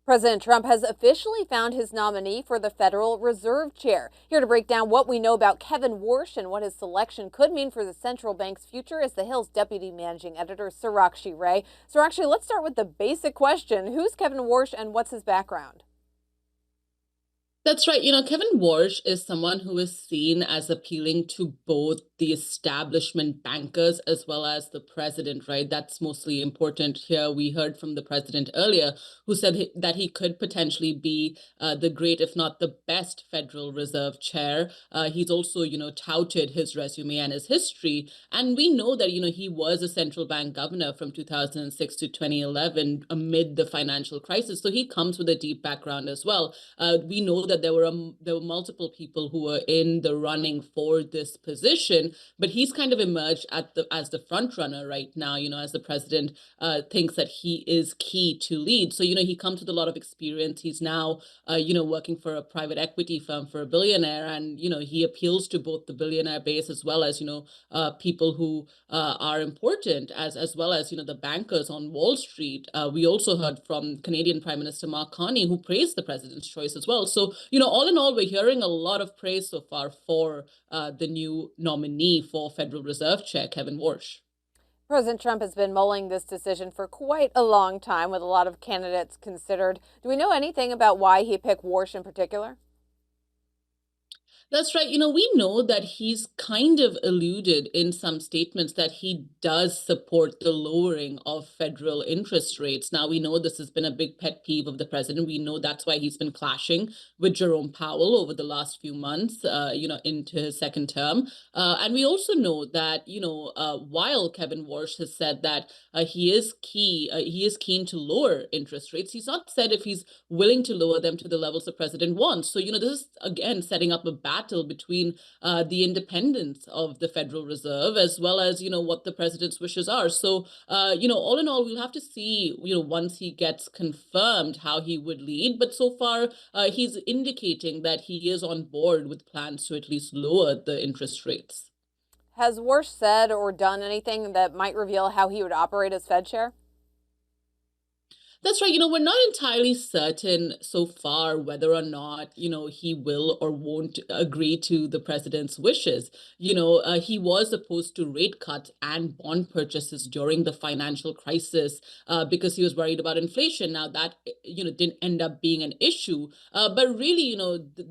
President Trump has officially found his nominee for the Federal Reserve chair. Here to break down what we know about Kevin Warsh and what his selection could mean for the central bank's future is the Hill's deputy managing editor, Sarakshi Ray. Sarakshi, let's start with the basic question. Who's Kevin Warsh and what's his background? That's right. Kevin Warsh is someone who is seen as appealing to both the establishment bankers as well as the president, right? That's mostly important here. We heard from the president earlier, who said that he could potentially be the great, if not the best, Federal Reserve chair. He's also, touted his resume and his history. And we know that, he was a central bank governor from 2006 to 2011 amid the financial crisis. So he comes with a deep background as well. We know that there were multiple people who were in the running for this position, but he's kind of emerged as the front runner right now. As the president thinks that he is key to lead. So he comes with a lot of experience. He's now working for a private equity firm for a billionaire, and he appeals to both the billionaire base as well as people who are important, as well as the bankers on Wall Street. We also heard from Canadian Prime Minister Mark Carney, who praised the president's choice as well. So all in all, we're hearing a lot of praise so far for the new nominee for Federal Reserve Chair, Kevin Warsh. President Trump has been mulling this decision for quite a long time with a lot of candidates considered. Do we know anything about why he picked Warsh in particular? That's right. We know that he's kind of alluded in some statements that he does support the lowering of federal interest rates. Now, we know this has been a big pet peeve of the president. We know that's why he's been clashing with Jerome Powell over the last few months, into his second term. And we also know that, while Kevin Warsh has said that he is keen to lower interest rates, he's not said if he's willing to lower them to the levels the president wants. So, this is again setting up a battle between the independence of the Federal Reserve as well as what the president's wishes are. So all in all, we'll have to see once he gets confirmed how he would lead. But so far, he's indicating that he is on board with plans to at least lower the interest rates. Has Warsh said or done anything that might reveal how he would operate as Fed chair? That's right. We're not entirely certain so far whether or not, he will or won't agree to the president's wishes. He was opposed to rate cuts and bond purchases during the financial crisis because he was worried about inflation. Now that, didn't end up being an issue. But really,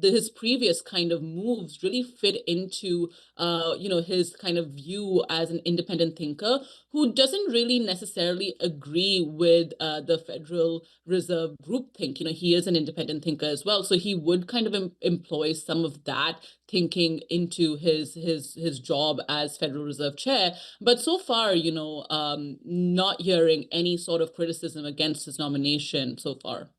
his previous kind of moves really fit into, his kind of view as an independent thinker who doesn't really necessarily agree with the Federal Reserve groupthink. He is an independent thinker as well, so he would kind of employ some of that thinking into his job as Federal Reserve Chair. But so far, not hearing any sort of criticism against his nomination so far.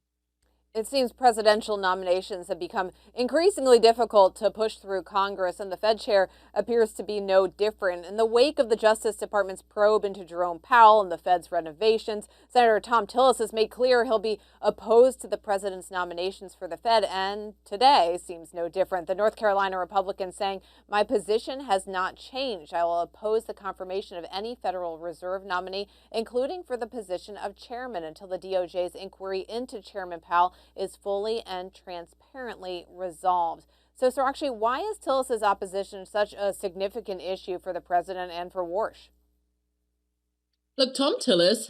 It seems presidential nominations have become increasingly difficult to push through Congress, and the Fed chair appears to be no different. In the wake of the Justice Department's probe into Jerome Powell and the Fed's renovations, Senator Tom Tillis has made clear he'll be opposed to the president's nominations for the Fed, and today seems no different. The North Carolina Republican saying, "My position has not changed. I will oppose the confirmation of any Federal Reserve nominee, including for the position of chairman, until the DOJ's inquiry into Chairman Powell is fully and transparently resolved." So, actually, why is Tillis's opposition such a significant issue for the president and for Warsh? Look, Tom Tillis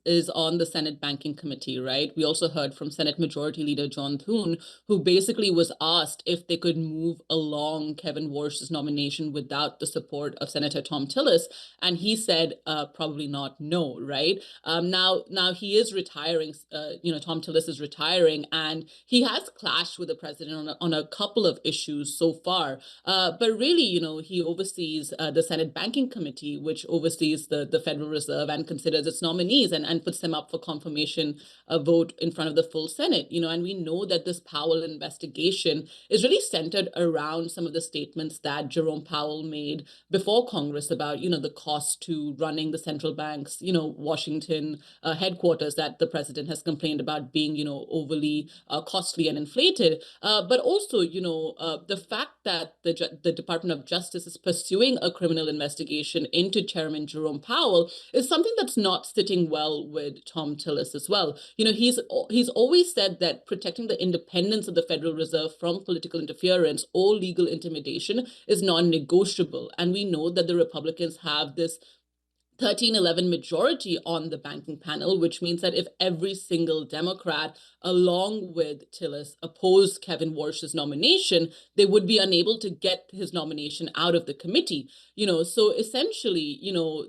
is on the Senate Banking Committee, right? We also heard from Senate Majority Leader John Thune, who basically was asked if they could move along Kevin Warsh's nomination without the support of Senator Tom Tillis, and he said probably not, no, right? Now he is retiring. Tom Tillis is retiring, and he has clashed with the president on a couple of issues so far. But really, he oversees the Senate Banking Committee, which oversees the Federal Reserve and considers its nominees and puts them up for confirmation a vote in front of the full Senate. And we know that this Powell investigation is really centered around some of the statements that Jerome Powell made before Congress about, the cost to running the central bank's, Washington headquarters that the president has complained about being, overly costly and inflated. But also, the fact that the Department of Justice is pursuing a criminal investigation into Chairman Jerome Powell is something that's not sitting well with Tom Tillis as well. He's always said that protecting the independence of the Federal Reserve from political interference or legal intimidation is non-negotiable. And we know that the Republicans have this 13-11 majority on the banking panel, which means that if every single Democrat, along with Tillis, opposed Kevin Warsh's nomination, they would be unable to get his nomination out of the committee. So essentially,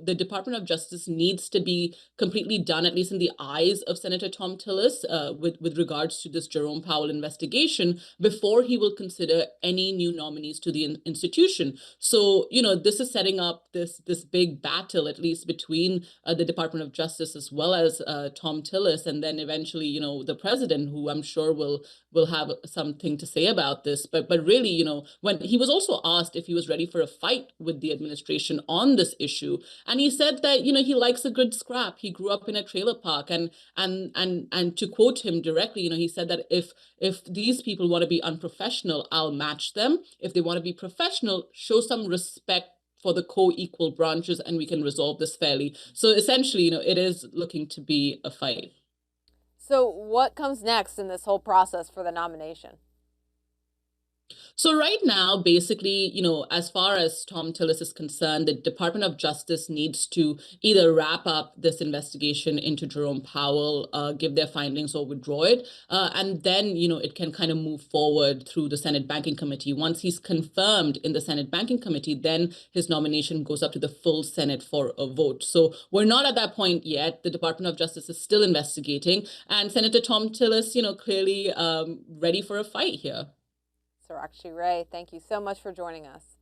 the Department of Justice needs to be completely done, at least in the eyes of Senator Tom Tillis, with regards to this Jerome Powell investigation, before he will consider any new nominees to the institution. So, this is setting up this big battle, at least between the Department of Justice as well as Tom Tillis, and then eventually, the president, who I'm sure will have something to say about this. But really, when he was also asked if he was ready for a fight with the administration on this issue, and he said that he likes a good scrap. He grew up in a trailer park, and to quote him directly, he said that if these people want to be unprofessional, I'll match them. If they want to be professional, show some respect for the co-equal branches, and we can resolve this fairly. So essentially, it is looking to be a fight. So what comes next in this whole process for the nomination? So right now, basically, as far as Tom Tillis is concerned, the Department of Justice needs to either wrap up this investigation into Jerome Powell, give their findings or withdraw it, and then, it can kind of move forward through the Senate Banking Committee. Once he's confirmed in the Senate Banking Committee, then his nomination goes up to the full Senate for a vote. So we're not at that point yet. The Department of Justice is still investigating, and Senator Tom Tillis, clearly ready for a fight here. Sarakshi Ray, thank you so much for joining us.